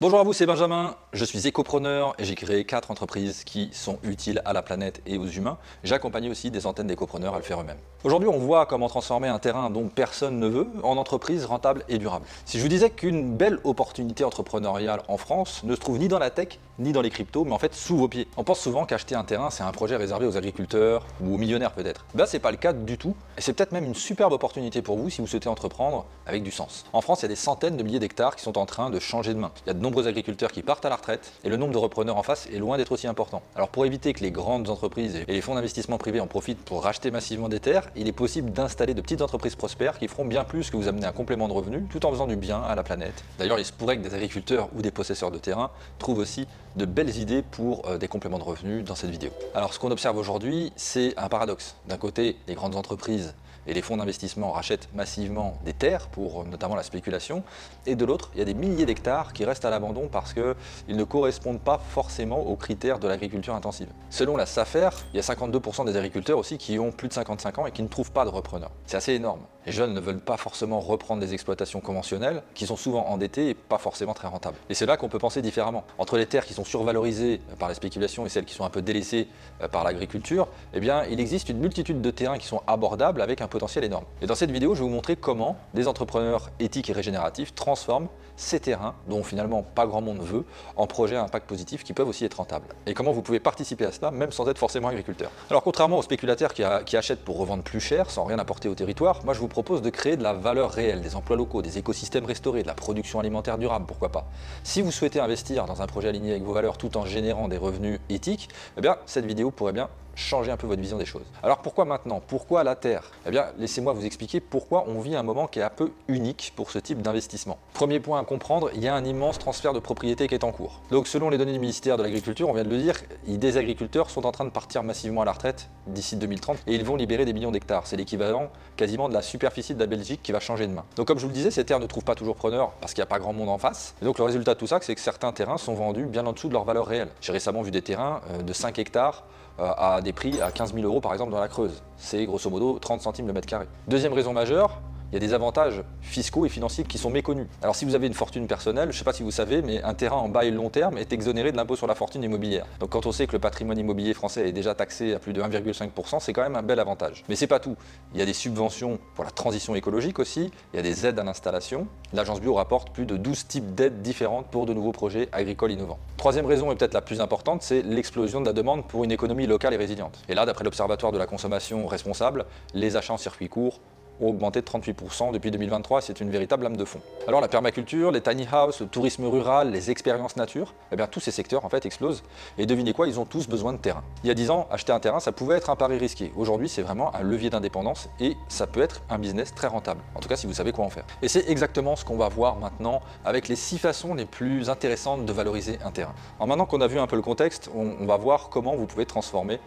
Bonjour à vous, c'est Benjamin, je suis écopreneur et j'ai créé 4 entreprises qui sont utiles à la planète et aux humains. J'ai accompagné aussi des centaines d'écopreneurs à le faire eux-mêmes. Aujourd'hui, on voit comment transformer un terrain dont personne ne veut en entreprise rentable et durable. Si je vous disais qu'une belle opportunité entrepreneuriale en France ne se trouve ni dans la tech, ni dans les cryptos, mais en fait sous vos pieds. On pense souvent qu'acheter un terrain, c'est un projet réservé aux agriculteurs ou aux millionnaires peut-être. Ben, c'est pas le cas du tout et c'est peut-être même une superbe opportunité pour vous si vous souhaitez entreprendre avec du sens. En France, il y a des centaines de milliers d'hectares qui sont en train de changer de main. Il y a de nombreux agriculteurs qui partent à la retraite et le nombre de repreneurs en face est loin d'être aussi important. Alors pour éviter que les grandes entreprises et les fonds d'investissement privés en profitent pour racheter massivement des terres, il est possible d'installer de petites entreprises prospères qui feront bien plus que vous amener un complément de revenus tout en faisant du bien à la planète. D'ailleurs, il se pourrait que des agriculteurs ou des possesseurs de terrain trouvent aussi de belles idées pour des compléments de revenus dans cette vidéo. Alors ce qu'on observe aujourd'hui, c'est un paradoxe. D'un côté, les grandes entreprises et les fonds d'investissement rachètent massivement des terres pour notamment la spéculation, et de l'autre, il y a des milliers d'hectares qui restent à l'abandon parce qu'ils ne correspondent pas forcément aux critères de l'agriculture intensive. Selon la SAFER, il y a 52% des agriculteurs aussi qui ont plus de 55 ans et qui ne trouvent pas de repreneurs. C'est assez énorme. Les jeunes ne veulent pas forcément reprendre des exploitations conventionnelles, qui sont souvent endettées et pas forcément très rentables. Et c'est là qu'on peut penser différemment. Entre les terres qui sont survalorisées par la spéculation et celles qui sont un peu délaissées par l'agriculture, eh bien, il existe une multitude de terrains qui sont abordables avec un potentiel énorme. Et dans cette vidéo, je vais vous montrer comment des entrepreneurs éthiques et régénératifs transforment ces terrains, dont finalement pas grand monde veut, en projets à impact positif qui peuvent aussi être rentables. Et comment vous pouvez participer à cela, même sans être forcément agriculteur. Alors contrairement aux spéculateurs qui achètent pour revendre plus cher, sans rien apporter au territoire, moi je vous propose de créer de la valeur réelle, des emplois locaux, des écosystèmes restaurés, de la production alimentaire durable, pourquoi pas. Si vous souhaitez investir dans un projet aligné avec vos valeurs tout en générant des revenus éthiques, eh bien cette vidéo pourrait bien changer un peu votre vision des choses. Alors pourquoi maintenant? Pourquoi la terre? Eh bien, laissez-moi vous expliquer pourquoi on vit un moment qui est un peu unique pour ce type d'investissement. Premier point à comprendre, il y a un immense transfert de propriété qui est en cours. Donc selon les données du ministère de l'Agriculture, on vient de le dire, des agriculteurs sont en train de partir massivement à la retraite d'ici 2030 et ils vont libérer des millions d'hectares. C'est l'équivalent quasiment de la superficie de la Belgique qui va changer de main. Donc comme je vous le disais, ces terres ne trouvent pas toujours preneur parce qu'il n'y a pas grand monde en face. Et donc le résultat de tout ça, c'est que certains terrains sont vendus bien en dessous de leur valeur réelle. J'ai récemment vu des terrains de 5 hectares à des prix à 15 000 € par exemple dans la Creuse. C'est grosso modo 30 centimes le mètre carré. Deuxième raison majeure, il y a des avantages fiscaux et financiers qui sont méconnus. Alors si vous avez une fortune personnelle, je ne sais pas si vous savez, mais un terrain en bail long terme est exonéré de l'impôt sur la fortune immobilière. Donc quand on sait que le patrimoine immobilier français est déjà taxé à plus de 1,5%, c'est quand même un bel avantage. Mais c'est pas tout. Il y a des subventions pour la transition écologique aussi, il y a des aides à l'installation. L'Agence Bio rapporte plus de 12 types d'aides différentes pour de nouveaux projets agricoles innovants. Troisième raison et peut-être la plus importante, c'est l'explosion de la demande pour une économie locale et résiliente. Et là, d'après l'Observatoire de la consommation responsable, les achats en circuit court ont augmenté de 38% depuis 2023, c'est une véritable lame de fond. Alors la permaculture, les tiny houses, le tourisme rural, les expériences nature, eh bien tous ces secteurs en fait explosent et devinez quoi, ils ont tous besoin de terrain. Il y a 10 ans, acheter un terrain, ça pouvait être un pari risqué. Aujourd'hui, c'est vraiment un levier d'indépendance et ça peut être un business très rentable. En tout cas, si vous savez quoi en faire. Et c'est exactement ce qu'on va voir maintenant avec les 6 façons les plus intéressantes de valoriser un terrain. Alors maintenant qu'on a vu un peu le contexte, on va voir comment vous pouvez transformer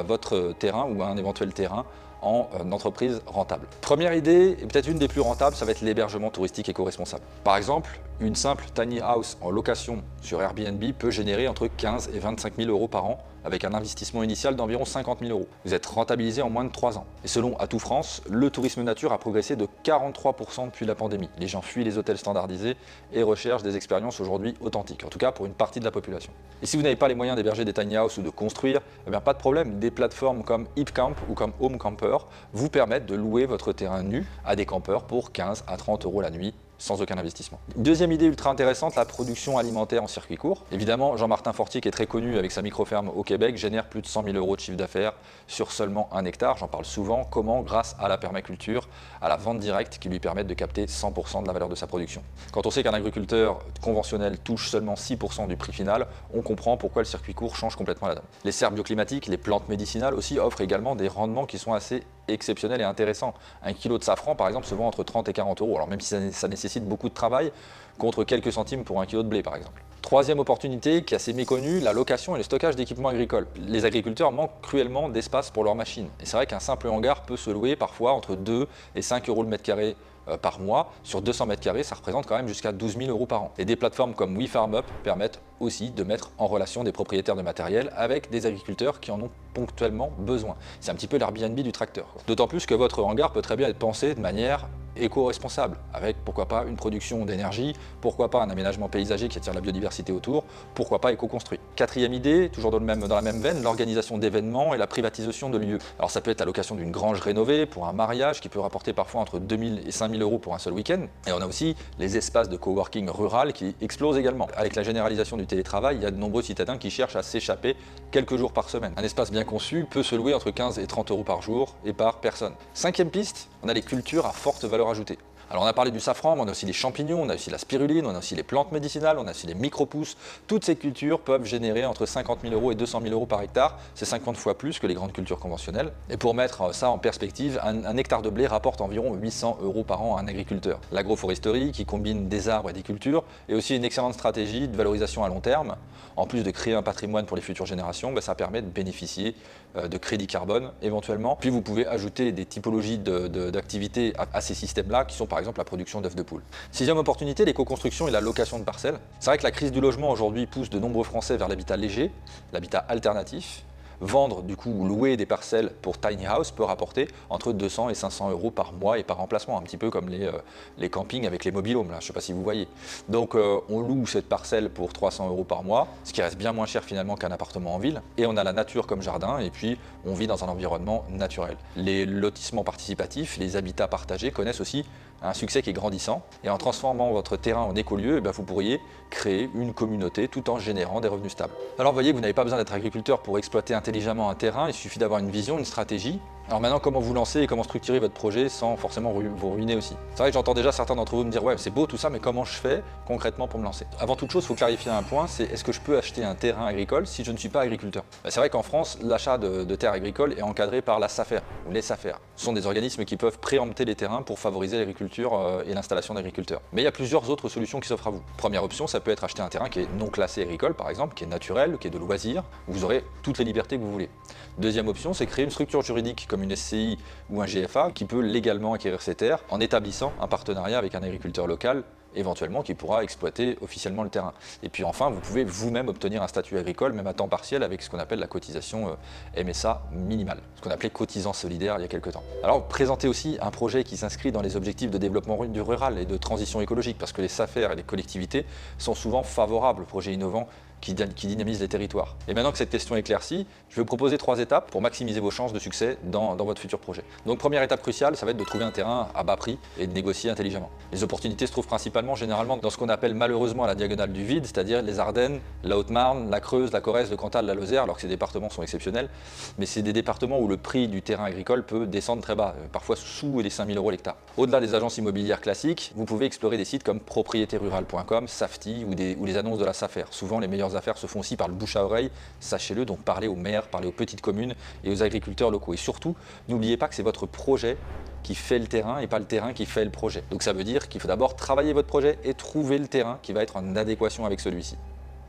votre terrain ou un éventuel terrain en entreprise rentable. Première idée, et peut-être une des plus rentables, ça va être l'hébergement touristique éco-responsable. Par exemple, une simple tiny house en location sur Airbnb peut générer entre 15 et 25 000 € par an avec un investissement initial d'environ 50 000 €. Vous êtes rentabilisé en moins de 3 ans. Et selon Atout France, le tourisme nature a progressé de 43% depuis la pandémie. Les gens fuient les hôtels standardisés et recherchent des expériences aujourd'hui authentiques, en tout cas pour une partie de la population. Et si vous n'avez pas les moyens d'héberger des tiny houses ou de construire, eh bien pas de problème, des plateformes comme HipCamp ou comme Home Camper vous permettent de louer votre terrain nu à des campeurs pour 15 à 30 € la nuit, sans aucun investissement. Deuxième idée ultra intéressante, la production alimentaire en circuit court. Évidemment, Jean-Martin Fortier, qui est très connu avec sa micro-ferme au Québec, génère plus de 100 000 € de chiffre d'affaires sur seulement 1 hectare. J'en parle souvent. Comment? Grâce à la permaculture, à la vente directe qui lui permettent de capter 100% de la valeur de sa production. Quand on sait qu'un agriculteur conventionnel touche seulement 6% du prix final, on comprend pourquoi le circuit court change complètement la donne. Les serres bioclimatiques, les plantes médicinales aussi offrent également des rendements qui sont assez exceptionnel et intéressant. Un kilo de safran, par exemple, se vend entre 30 et 40 €. Alors même si ça nécessite beaucoup de travail, contre quelques centimes pour un kilo de blé, par exemple. Troisième opportunité, qui est assez méconnue, la location et le stockage d'équipements agricoles. Les agriculteurs manquent cruellement d'espace pour leurs machines. Et c'est vrai qu'un simple hangar peut se louer parfois entre 2 et 5 € le mètre carré par mois. Sur 200 mètres carrés, ça représente quand même jusqu'à 12 000 € par an. Et des plateformes comme WeFarmUp permettent aussi de mettre en relation des propriétaires de matériel avec des agriculteurs qui en ont ponctuellement besoin. C'est un petit peu l'Airbnb du tracteur. D'autant plus que votre hangar peut très bien être pensé de manière éco-responsable, avec pourquoi pas une production d'énergie, pourquoi pas un aménagement paysager qui attire la biodiversité autour, pourquoi pas éco-construit. Quatrième idée, toujours dans la même veine, l'organisation d'événements et la privatisation de lieux. Alors ça peut être la location d'une grange rénovée pour un mariage qui peut rapporter parfois entre 2 000 et 5 000 euros pour un seul week-end. Et on a aussi les espaces de coworking rural qui explosent également. Avec la généralisation du télétravail, il y a de nombreux citadins qui cherchent à s'échapper quelques jours par semaine. Un espace bien conçu peut se louer entre 15 et 30 euros par jour et par personne. Cinquième piste, on a les cultures à forte valeur ajoutée. Alors on a parlé du safran, mais on a aussi les champignons, on a aussi la spiruline, on a aussi les plantes médicinales, on a aussi les micro-pousses. Toutes ces cultures peuvent générer entre 50 000 euros et 200 000 euros par hectare. C'est 50 fois plus que les grandes cultures conventionnelles. Et pour mettre ça en perspective, un hectare de blé rapporte environ 800 euros par an à un agriculteur. L'agroforesterie, qui combine des arbres et des cultures, est aussi une excellente stratégie de valorisation à long terme. En plus de créer un patrimoine pour les futures générations, ça permet de bénéficier de crédits carbone éventuellement. Puis vous pouvez ajouter des typologies d'activités à ces systèmes-là, qui sont par exemple la production d'œufs de poule. Sixième opportunité, l'éco-construction et la location de parcelles. C'est vrai que la crise du logement aujourd'hui pousse de nombreux Français vers l'habitat léger, l'habitat alternatif. Vendre du coup ou louer des parcelles pour tiny house peut rapporter entre 200 et 500 euros par mois et par emplacement, un petit peu comme les campings avec les mobil-homes, là, je ne sais pas si vous voyez. Donc on loue cette parcelle pour 300 euros par mois, ce qui reste bien moins cher finalement qu'un appartement en ville, et on a la nature comme jardin, et puis on vit dans un environnement naturel. Les lotissements participatifs, les habitats partagés connaissent aussi un succès qui est grandissant, et en transformant votre terrain en écolieu, vous pourriez créer une communauté tout en générant des revenus stables. Alors vous voyez que vous n'avez pas besoin d'être agriculteur pour exploiter intelligemment un terrain, il suffit d'avoir une vision, une stratégie. Alors maintenant, comment vous lancer et comment structurer votre projet sans forcément vous ruiner aussi? C'est vrai que j'entends déjà certains d'entre vous me dire « ouais, c'est beau tout ça, mais comment je fais concrètement pour me lancer ?» Avant toute chose, il faut clarifier un point, c'est est-ce que je peux acheter un terrain agricole si je ne suis pas agriculteur? C'est vrai qu'en France, l'achat de terres agricoles est encadré par la SAFER, ou les SAFER. Ce sont des organismes qui peuvent préempter les terrains pour favoriser l'agriculture et l'installation d'agriculteurs. Mais il y a plusieurs autres solutions qui s'offrent à vous. Première option, ça peut être acheter un terrain qui est non classé agricole, par exemple, qui est naturel, qui est de loisir, où vous aurez toutes les libertés que vous voulez. Deuxième option, c'est créer une structure juridique comme une SCI ou un GFA qui peut légalement acquérir ces terres en établissant un partenariat avec un agriculteur local éventuellement qui pourra exploiter officiellement le terrain. Et puis enfin, vous pouvez vous-même obtenir un statut agricole, même à temps partiel, avec ce qu'on appelle la cotisation MSA minimale, ce qu'on appelait cotisant solidaire il y a quelques temps. Alors, présentez aussi un projet qui s'inscrit dans les objectifs de développement du rural et de transition écologique, parce que les SAFER et les collectivités sont souvent favorables aux projets innovants qui dynamise les territoires. Et maintenant que cette question est éclaircie, je vais vous proposer 3 étapes pour maximiser vos chances de succès dans votre futur projet. Donc première étape cruciale, ça va être de trouver un terrain à bas prix et de négocier intelligemment. Les opportunités se trouvent principalement, généralement, dans ce qu'on appelle malheureusement à la diagonale du vide, c'est-à-dire les Ardennes, la Haute-Marne, la Creuse, la Corrèze, le Cantal, la Lozère, alors que ces départements sont exceptionnels, mais c'est des départements où le prix du terrain agricole peut descendre très bas, parfois sous les 5 000 euros l'hectare. Au-delà des agences immobilières classiques, vous pouvez explorer des sites comme propriétérural.com, Safety ou les annonces de la SAFER. Souvent, les meilleures affaires se font aussi par le bouche à oreille, sachez-le, donc parlez aux maires, parlez aux petites communes et aux agriculteurs locaux. Et surtout, n'oubliez pas que c'est votre projet qui fait le terrain et pas le terrain qui fait le projet. Donc ça veut dire qu'il faut d'abord travailler votre projet et trouver le terrain qui va être en adéquation avec celui-ci,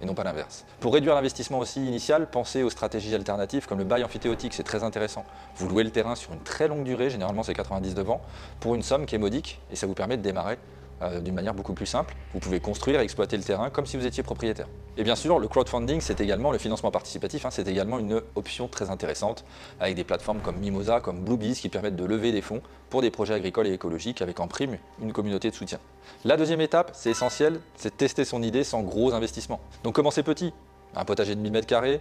et non pas l'inverse. Pour réduire l'investissement aussi initial, pensez aux stratégies alternatives comme le bail amphithéotique, c'est très intéressant. Vous louez le terrain sur une très longue durée, généralement c'est 90 devant, pour une somme qui est modique et ça vous permet de démarrer d'une manière beaucoup plus simple. Vous pouvez construire et exploiter le terrain comme si vous étiez propriétaire. Et bien sûr, le crowdfunding, c'est également le financement participatif, c'est également une option très intéressante avec des plateformes comme Mimosa, comme Bluebees qui permettent de lever des fonds pour des projets agricoles et écologiques avec en prime une communauté de soutien. La deuxième étape, c'est essentiel, c'est de tester son idée sans gros investissement. Donc commencez petit, un potager de 1000 m²,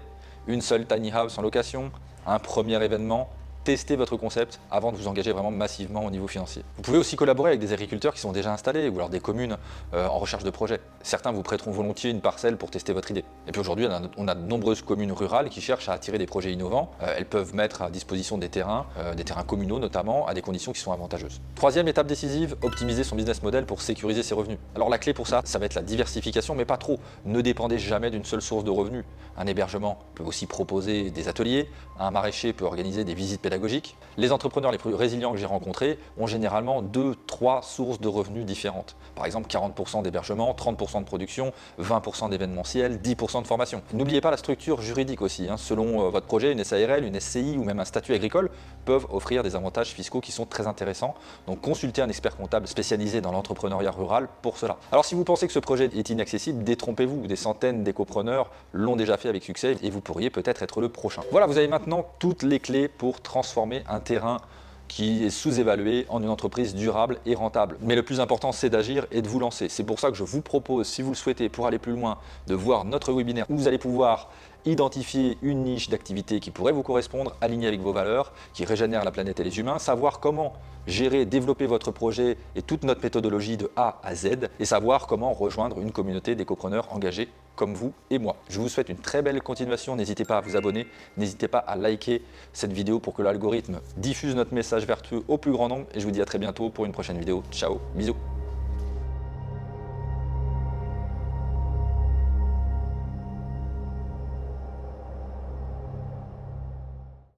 une seule tiny house en location, un premier événement. Testez votre concept avant de vous engager vraiment massivement au niveau financier. Vous pouvez aussi collaborer avec des agriculteurs qui sont déjà installés ou alors des communes en recherche de projets. Certains vous prêteront volontiers une parcelle pour tester votre idée. Et puis aujourd'hui, on a de nombreuses communes rurales qui cherchent à attirer des projets innovants. Elles peuvent mettre à disposition des terrains communaux notamment, à des conditions qui sont avantageuses. Troisième étape décisive, optimiser son business model pour sécuriser ses revenus. Alors la clé pour ça, ça va être la diversification, mais pas trop. Ne dépendez jamais d'une seule source de revenus. Un hébergement peut aussi proposer des ateliers, un maraîcher peut organiser des visites pédagogiques. Les entrepreneurs les plus résilients que j'ai rencontrés ont généralement 2-3 sources de revenus différentes. Par exemple, 40% d'hébergement, 30% de production, 20% d'événementiel, 10% de formation. N'oubliez pas la structure juridique aussi. Selon votre projet, une SARL, une SCI ou même un statut agricole peuvent offrir des avantages fiscaux qui sont très intéressants. Donc consultez un expert comptable spécialisé dans l'entrepreneuriat rural pour cela. Alors si vous pensez que ce projet est inaccessible, détrompez-vous. Des centaines d'écopreneurs l'ont déjà fait avec succès et vous pourriez peut-être être le prochain. Voilà, vous avez maintenant toutes les clés pour transformer un terrain qui est sous-évalué en une entreprise durable et rentable. Mais le plus important, c'est d'agir et de vous lancer. C'est pour ça que je vous propose, si vous le souhaitez, pour aller plus loin, de voir notre webinaire où vous allez pouvoir identifier une niche d'activité qui pourrait vous correspondre, alignée avec vos valeurs, qui régénère la planète et les humains, savoir comment gérer, développer votre projet et toute notre méthodologie de A à Z, et savoir comment rejoindre une communauté d'écopreneurs engagés comme vous et moi. Je vous souhaite une très belle continuation, n'hésitez pas à vous abonner, n'hésitez pas à liker cette vidéo pour que l'algorithme diffuse notre message vertueux au plus grand nombre, et je vous dis à très bientôt pour une prochaine vidéo. Ciao, bisous.